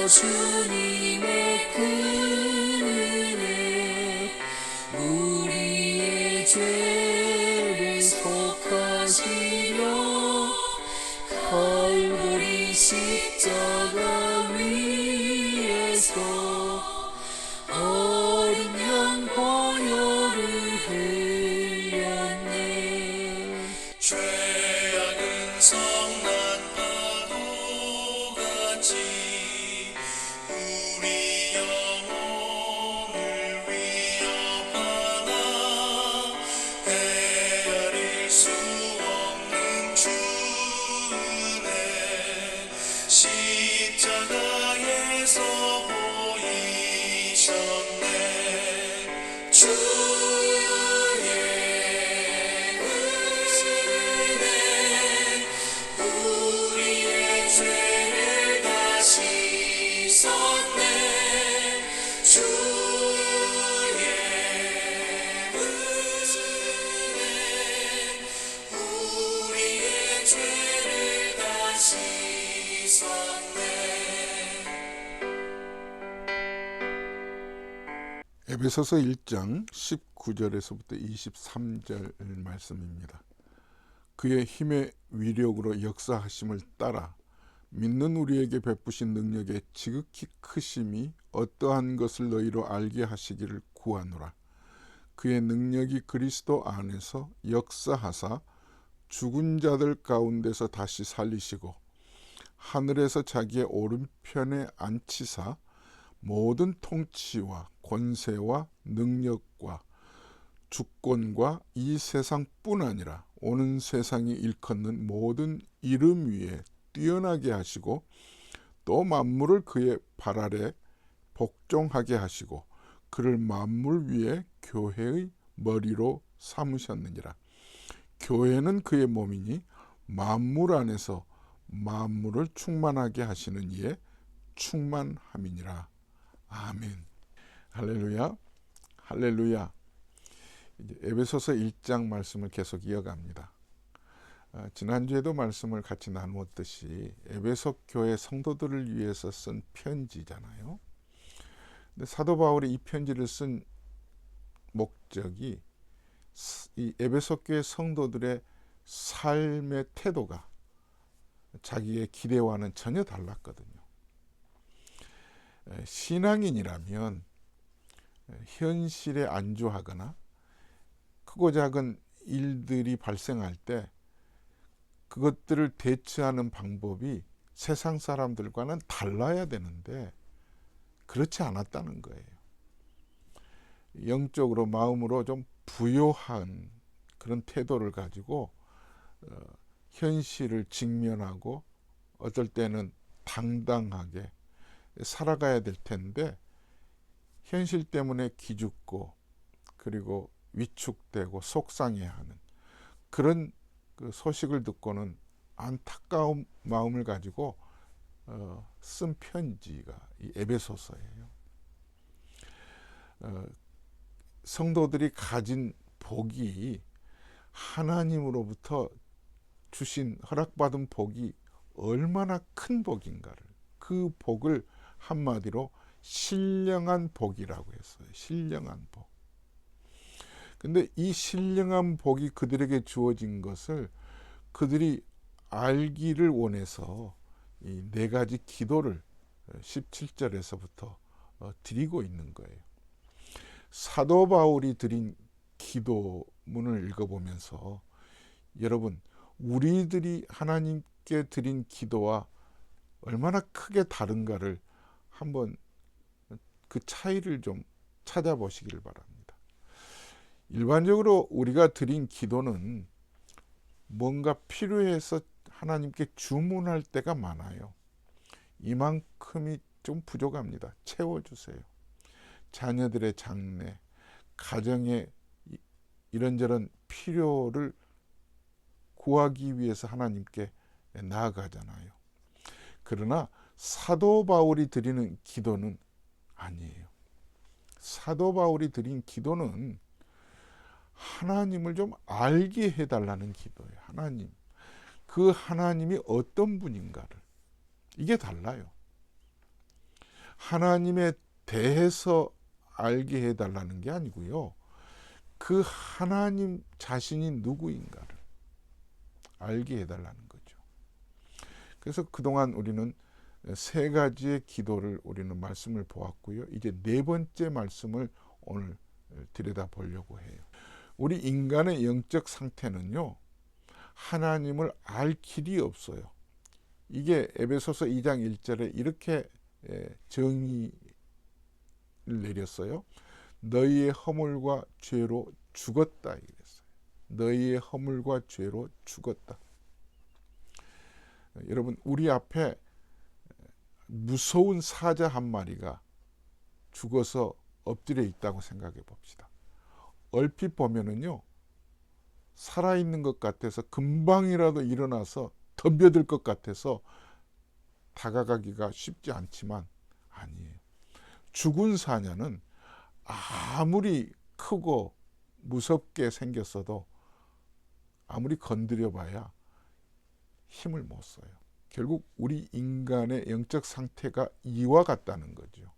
주님의 그 은혜 우리의 죄를 속하시려 갈보리 십자가 위에서 어린 양 보혈을 흘렸네. 죄악은 성난 파도같이 우리 영혼을 위협하나 헤아릴 수 없는 주 은혜 십자가에서 보이셨네. 주의 은혜 우리의 죄를 다 씻었네. 주의 은혜 우리의 죄를 다 씻었네. 에베소서 1장 19절에서부터 23절 말씀입니다. 그의 힘의 위력으로 역사하심을 따라 믿는 우리에게 베푸신 능력의 지극히 크심이 어떠한 것을 너희로 알게 하시기를 구하노라. 그의 능력이 그리스도 안에서 역사하사 죽은 자들 가운데서 다시 살리시고 하늘에서 자기의 오른편에 앉히사 모든 통치와 권세와 능력과 주권과 이 세상뿐 아니라 오는 세상이 일컫는 모든 이름 위에 뛰어나게 하시고 또 만물을 그의 발 아래 복종하게 하시고 그를 만물 위에 교회의 머리로 삼으셨느니라. 교회는 그의 몸이니 만물 안에서 만물을 충만하게 하시는 이의 충만함이니라. 아멘. 할렐루야. 할렐루야. 이제 에베소서 1장 말씀을 계속 이어갑니다. 지난주에도 말씀을 같이 나누었듯이 에베소 교회 성도들을 위해서 쓴 편지잖아요. 근데 사도 바울이 이 편지를 쓴 목적이 이 에베소 교회 성도들의 삶의 태도가 자기의 기대와는 전혀 달랐거든요. 신앙인이라면 현실에 안주하거나 크고 작은 일들이 발생할 때 그것들을 대처하는 방법이 세상 사람들과는 달라야 되는데 그렇지 않았다는 거예요. 영적으로 마음으로 좀 부요한 그런 태도를 가지고 현실을 직면하고 어떨 때는 당당하게 살아가야 될 텐데 현실 때문에 기죽고 그리고 위축되고 속상해하는 그런 그 소식을 듣고는 안타까운 마음을 가지고 쓴 편지가 이 에베소서예요. 성도들이 가진 복이 하나님으로부터 주신 허락받은 복이 얼마나 큰 복인가를 그 복을 한마디로 신령한 복이라고 했어요. 신령한 복. 근데 이 신령한 복이 그들에게 주어진 것을 그들이 알기를 원해서 이 네 가지 기도를 17절에서부터 드리고 있는 거예요. 사도 바울이 드린 기도문을 읽어보면서 여러분 우리들이 하나님께 드린 기도와 얼마나 크게 다른가를 한번 그 차이를 좀 찾아보시길 바랍니다. 일반적으로 우리가 드린 기도는 뭔가 필요해서 하나님께 주문할 때가 많아요. 이만큼이 좀 부족합니다. 채워주세요. 자녀들의 장래, 가정의 이런저런 필요를 구하기 위해서 하나님께 나아가잖아요. 그러나 사도 바울이 드리는 기도는 아니에요. 사도 바울이 드린 기도는 하나님을 좀 알게 해달라는 기도예요. 하나님. 그 하나님이 어떤 분인가를. 이게 달라요. 하나님에 대해서 알게 해달라는 게 아니고요. 그 하나님 자신이 누구인가를 알게 해달라는 거죠. 그래서 그동안 우리는 세 가지의 기도를 우리는 말씀을 보았고요. 이제 네 번째 말씀을 오늘 들여다보려고 해요. 우리 인간의 영적 상태는요, 하나님을 알 길이 없어요. 이게 에베소서 2장 1절에 이렇게 정의를 내렸어요. 너희의 허물과 죄로 죽었다 이랬어요. 너희의 허물과 죄로 죽었다. 여러분, 우리 앞에 무서운 사자 한 마리가 죽어서 엎드려 있다고 생각해 봅시다. 얼핏 보면은요, 살아있는 것 같아서 금방이라도 일어나서 덤벼들 것 같아서 다가가기가 쉽지 않지만 아니에요. 죽은 사자는 아무리 크고 무섭게 생겼어도 아무리 건드려 봐야 힘을 못 써요. 결국 우리 인간의 영적 상태가 이와 같다는 거죠.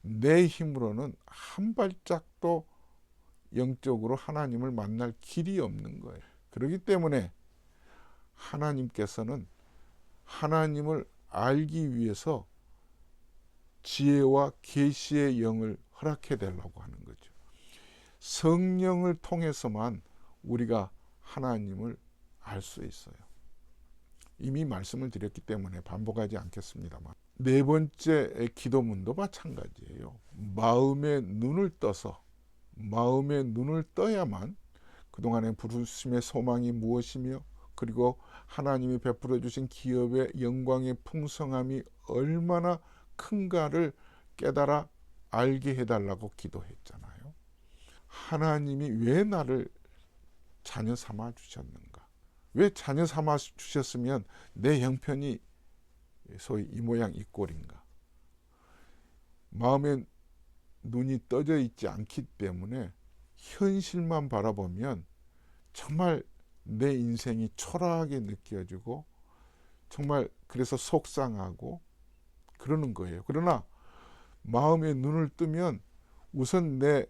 내 힘으로는 한 발짝도 영적으로 하나님을 만날 길이 없는 거예요. 그렇기 때문에 하나님께서는 하나님을 알기 위해서 지혜와 계시의 영을 허락해 달라고 하는 거죠. 성령을 통해서만 우리가 하나님을 알 수 있어요. 이미 말씀을 드렸기 때문에 반복하지 않겠습니다만, 네 번째 기도문도 마찬가지예요. 마음의 눈을 떠야만 그동안의 부르심의 소망이 무엇이며, 그리고 하나님이 베풀어 주신 기업의 영광의 풍성함이 얼마나 큰가를 깨달아 알게 해달라고 기도했잖아요. 하나님이 왜 나를 자녀 삼아 주셨는가? 왜 자녀 삼아 주셨으면 내 형편이 소위 이 모양 이 꼴인가? 마음의 눈이 떠져 있지 않기 때문에 현실만 바라보면 정말 내 인생이 초라하게 느껴지고 정말 그래서 속상하고 그러는 거예요. 그러나 마음의 눈을 뜨면 우선 내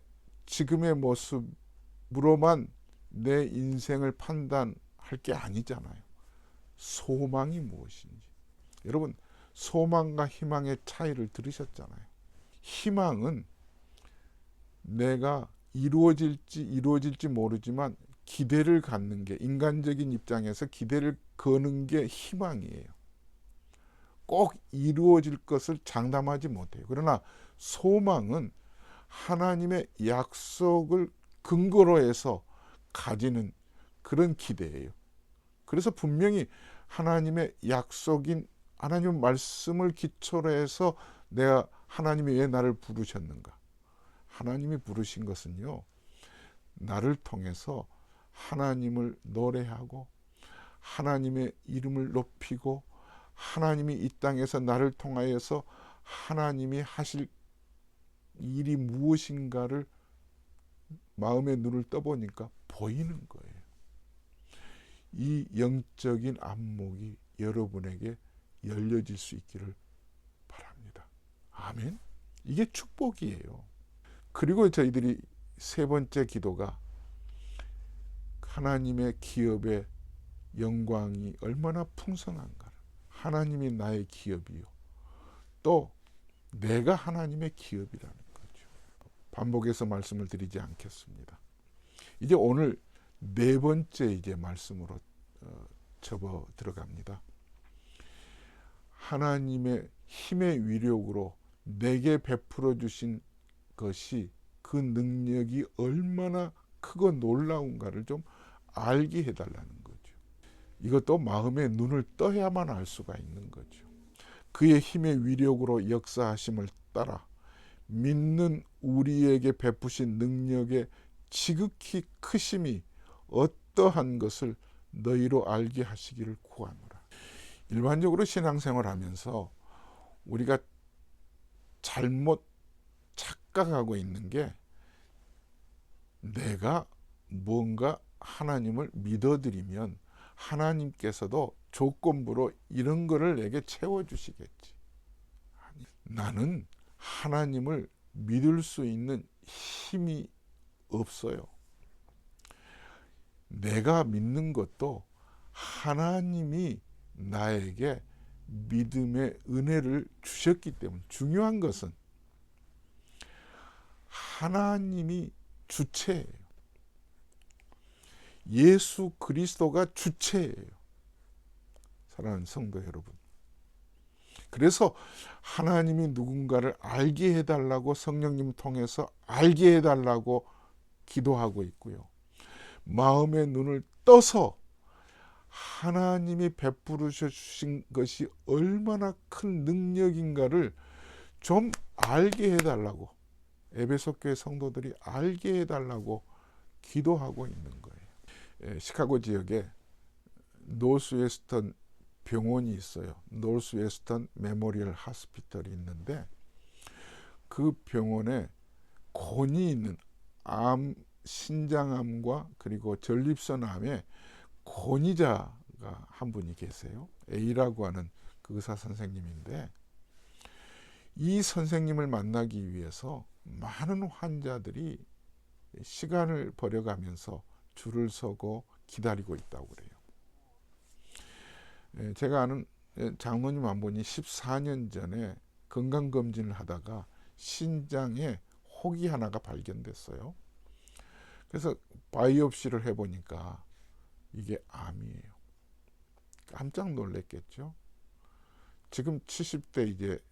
지금의 모습으로만 내 인생을 판단할 게 아니잖아요. 소망이 무엇인지. 여러분, 소망과 희망의 차이를 들으셨잖아요. 희망은 내가 이루어질지 모르지만 기대를 갖는 게, 인간적인 입장에서 기대를 거는 게 희망이에요. 꼭 이루어질 것을 장담하지 못해요. 그러나 소망은 하나님의 약속을 근거로 해서 가지는 그런 기대예요. 그래서 분명히 하나님의 약속인 하나님의 말씀을 기초로 해서 내가 하나님이 왜 나를 부르셨는가? 하나님이 부르신 것은요, 나를 통해서 하나님을 노래하고 하나님의 이름을 높이고 하나님이 이 땅에서 나를 통하여서 하나님이 하실 일이 무엇인가를 마음의 눈을 떠보니까 보이는 거예요. 이 영적인 안목이 여러분에게 열려질 수 있기를 바랍니다. 아멘. 이게 축복이에요. 그리고 저희들이 세 번째 기도가 하나님의 기업의 영광이 얼마나 풍성한가. 하나님이 나의 기업이요, 또 내가 하나님의 기업이라는 거죠. 반복해서 말씀을 드리지 않겠습니다. 이제 오늘 네 번째 이제 말씀으로 접어 들어갑니다. 하나님의 힘의 위력으로 내게 베풀어 주신 것이, 그 능력이 얼마나 크고 놀라운가를 좀 알게 해달라는 거죠. 이것도 마음의 눈을 떠야만 알 수가 있는 거죠. 그의 힘의 위력으로 역사하심을 따라 믿는 우리에게 베푸신 능력의 지극히 크심이 어떠한 것을 너희로 알게 하시기를 구하노라. 일반적으로 신앙생활하면서 우리가 잘못 착각하고 있는 게, 내가 뭔가 하나님을 믿어드리면 하나님께서도 조건부로 이런 거를 내게 채워주시겠지. 나는 하나님을 믿을 수 있는 힘이 없어요. 내가 믿는 것도 하나님이 나에게 믿음의 은혜를 주셨기 때문에, 중요한 것은 하나님이 주체예요. 예수 그리스도가 주체예요. 사랑하는 성도 여러분. 그래서 하나님이 누군가를 알게 해달라고 성령님 통해서 알게 해달라고 기도하고 있고요. 마음의 눈을 떠서 하나님이 베풀어 주신 것이 얼마나 큰 능력인가를 좀 알게 해달라고, 에베소 교회 성도들이 알게 해달라고 기도하고 있는 거예요. 시카고 지역에 노스웨스턴 병원이 있어요. 노스웨스턴 메모리얼 하스피털이 있는데, 그 병원에 곤이 있는 신장암과 그리고 전립선암에 권위자가 한 분이 계세요. A라고 하는 그 의사 선생님인데, 이 선생님을 만나기 위해서 많은 환자들이 시간을 버려가면서 줄을 서고 기다리고 있다고 그래요. 제가 아는 장로님 한 분이 14년 전에 건강검진을 하다가 신장에 혹이 하나가 발견됐어요. 그래서 바이옵시를 해보니까 이게 암이에요. 깜짝 놀랐겠죠. 지금 70대 이제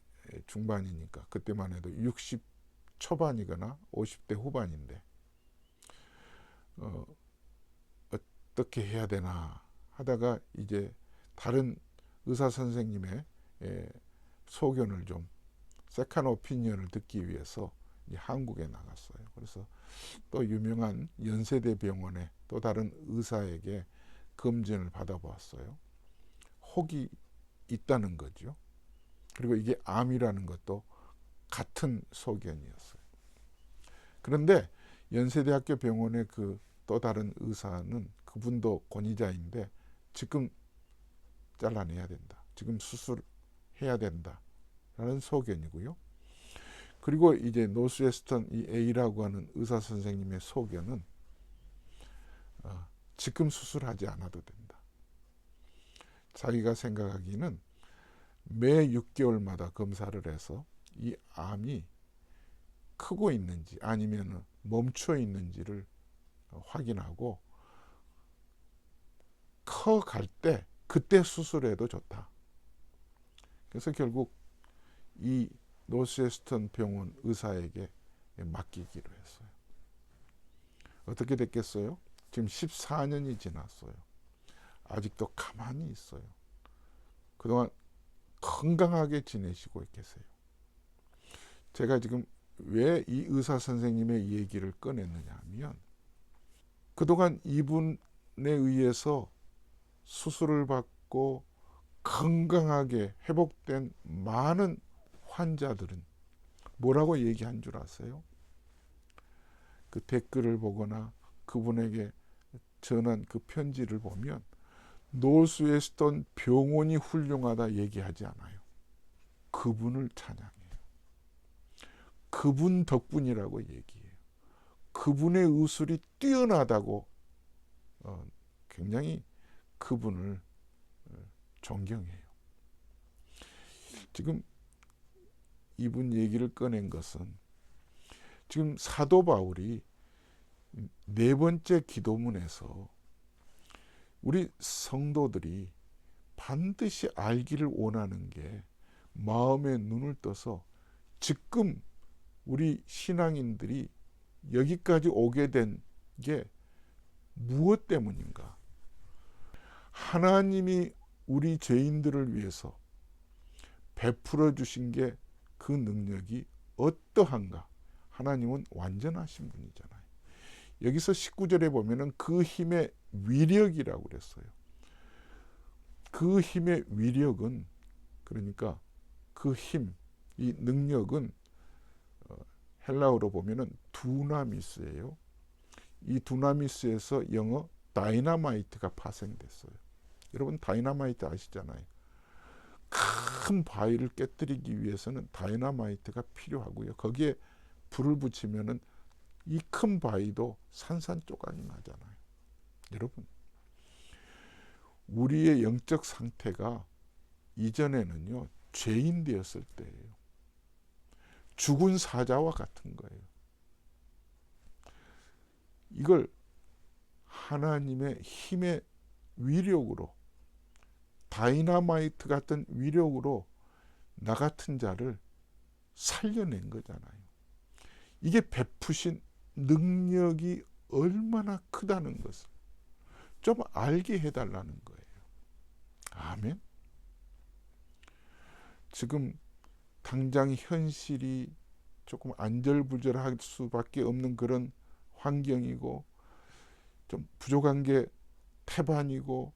중반이니까 그때만 해도 60 초반이거나 50대 후반인데 어떻게 해야 되나 하다가 이제 다른 의사 선생님의 소견을 좀, 세컨 오피니언을 듣기 위해서 한국에 나갔어요. 그래서 또 유명한 연세대 병원의 또 다른 의사에게 검진을 받아보았어요. 혹이 있다는 거죠. 그리고 이게 암이라는 것도 같은 소견이었어요. 그런데 연세대학교 병원의 그 또 다른 의사는, 그분도 권위자인데, 지금 잘라내야 된다, 지금 수술해야 된다 라는 소견이고요. 그리고 이제 노스웨스턴 이 A라고 하는 의사 선생님의 소견은 지금 수술하지 않아도 된다. 자기가 생각하기는 매 6개월마다 검사를 해서 이 암이 크고 있는지 아니면 멈춰 있는지를 확인하고 커갈 때 그때 수술해도 좋다. 그래서 결국 이 노스웨스턴 병원 의사에게 맡기기로 했어요. 어떻게 됐겠어요? 지금 14년이 지났어요. 아직도 가만히 있어요. 그동안 건강하게 지내시고 계세요. 제가 지금 왜 이 의사 선생님의 얘기를 꺼냈느냐 하면, 그동안 이분에 의해서 수술을 받고 건강하게 회복된 많은 환자들은 뭐라고 얘기한 줄 아세요? 그 댓글을 보거나 그분에게 전한 그 편지를 보면 노스웨스턴 병원이 훌륭하다 얘기하지 않아요. 그분을 찬양해요. 그분 덕분이라고 얘기해요. 그분의 의술이 뛰어나다고 굉장히 그분을 존경해요. 지금 이분 얘기를 꺼낸 것은, 지금 사도 바울이 4번째 기도문에서 우리 성도들이 반드시 알기를 원하는 게, 마음의 눈을 떠서 지금 우리 신앙인들이 여기까지 오게 된 게 무엇 때문인가? 하나님이 우리 죄인들을 위해서 베풀어 주신 게 그 능력이 어떠한가? 하나님은 완전하신 분이잖아요. 여기서 19절에 보면은 그 힘의 위력이라고 그랬어요. 그 힘의 위력은, 그러니까 그 힘, 이 능력은 헬라어로 보면은 두나미스예요. 이 두나미스에서 영어 다이나마이트가 파생됐어요. 여러분 다이나마이트 아시잖아요. 큰 바위를 깨뜨리기 위해서는 다이너마이트가 필요하고요. 거기에 불을 붙이면은 이 큰 바위도 산산조각이 나잖아요. 여러분, 우리의 영적 상태가 이전에는요, 죄인 되었을 때예요. 죽은 사자와 같은 거예요. 이걸 하나님의 힘의 위력으로, 다이너마이트 같은 위력으로 나 같은 자를 살려낸 거잖아요. 이게 베푸신 능력이 얼마나 크다는 것을 좀 알게 해달라는 거예요. 아멘. 지금 당장 현실이 조금 안절부절할 수밖에 없는 그런 환경이고, 좀 부족한 게 태반이고,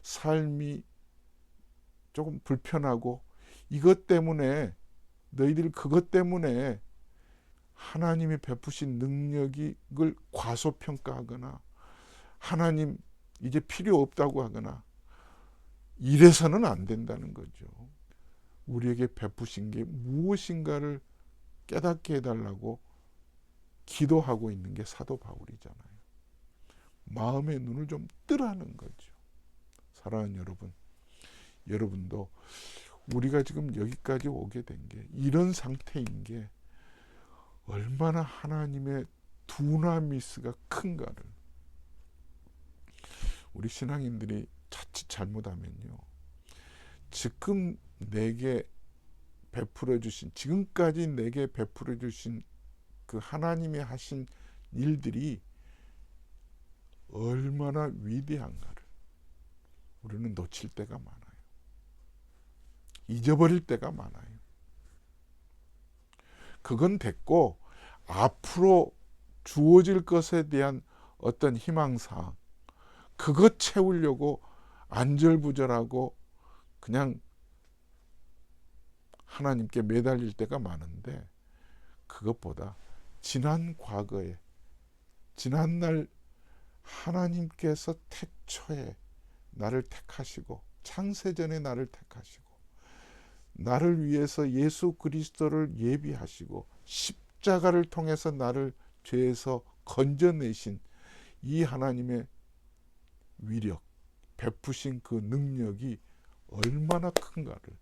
삶이 조금 불편하고, 이것 때문에, 너희들 그것 때문에 하나님이 베푸신 능력을 과소평가하거나 하나님 이제 필요 없다고 하거나 이래서는 안 된다는 거죠. 우리에게 베푸신 게 무엇인가를 깨닫게 해달라고 기도하고 있는 게 사도 바울이잖아요. 마음의 눈을 좀 뜨라는 거죠. 사랑하는 여러분, 여러분도 우리가 지금 여기까지 오게 된 게, 이런 상태인 게 얼마나 하나님의 두나미스가 큰가를, 우리 신앙인들이 자칫 잘못하면요, 지금 내게 베풀어 주신, 지금까지 내게 베풀어 주신 그 하나님이 하신 일들이 얼마나 위대한가를 우리는 놓칠 때가 많아요. 잊어버릴 때가 많아요. 그건 됐고, 앞으로 주어질 것에 대한 어떤 희망사항, 그것 채우려고 안절부절하고 그냥 하나님께 매달릴 때가 많은데, 그것보다 지난 과거에, 지난날 하나님께서 태초에 나를 택하시고, 창세전에 나를 택하시고, 나를 위해서 예수 그리스도를 예비하시고 십자가를 통해서 나를 죄에서 건져내신 이 하나님의 위력, 베푸신 그 능력이 얼마나 큰가를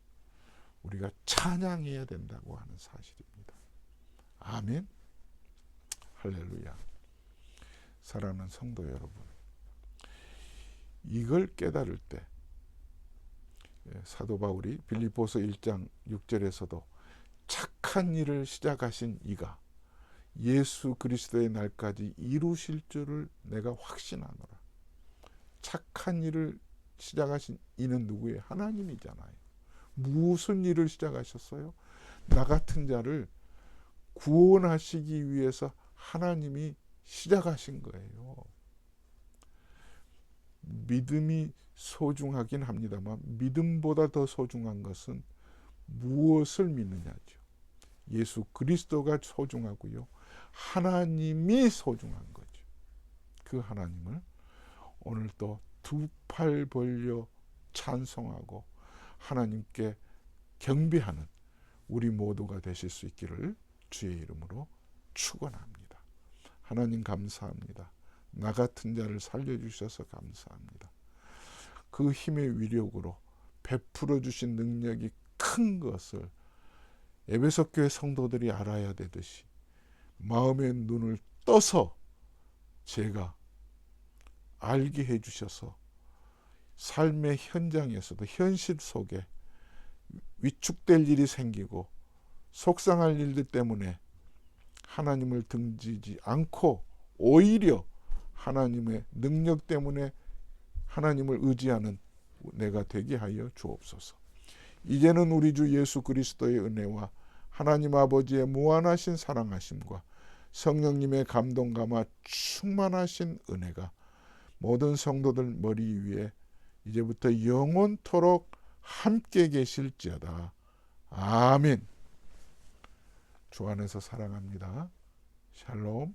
우리가 찬양해야 된다고 하는 사실입니다. 아멘. 할렐루야. 사랑하는 성도 여러분, 이걸 깨달을 때 사도 바울이 빌립보서 1장 6절에서도 착한 일을 시작하신 이가 예수 그리스도의 날까지 이루실 줄을 내가 확신하노라. 착한 일을 시작하신 이는 누구예요? 하나님이잖아요. 무슨 일을 시작하셨어요? 나 같은 자를 구원하시기 위해서 하나님이 시작하신 거예요. 믿음이 소중하긴 합니다만, 믿음보다 더 소중한 것은 무엇을 믿느냐죠. 예수 그리스도가 소중하고요, 하나님이 소중한 거죠. 그 하나님을 오늘 또 두 팔 벌려 찬송하고 하나님께 경배하는 우리 모두가 되실 수 있기를 주의 이름으로 축원합니다. 하나님 감사합니다. 나 같은 자를 살려주셔서 감사합니다. 그 힘의 위력으로 베풀어 주신 능력이 큰 것을 에베소 교회 성도들이 알아야 되듯이 마음의 눈을 떠서 제가 알게 해주셔서 삶의 현장에서도, 현실 속에 위축될 일이 생기고 속상할 일들 때문에 하나님을 등지지 않고 오히려 하나님의 능력 때문에 하나님을 의지하는 내가 되게 하여 주옵소서. 이제는 우리 주 예수 그리스도의 은혜와 하나님 아버지의 무한하신 사랑하심과 성령님의 감동 감화 충만하신 은혜가 모든 성도들 머리 위에 이제부터 영원토록 함께 계실지어다. 아멘. 주 안에서 사랑합니다. 샬롬.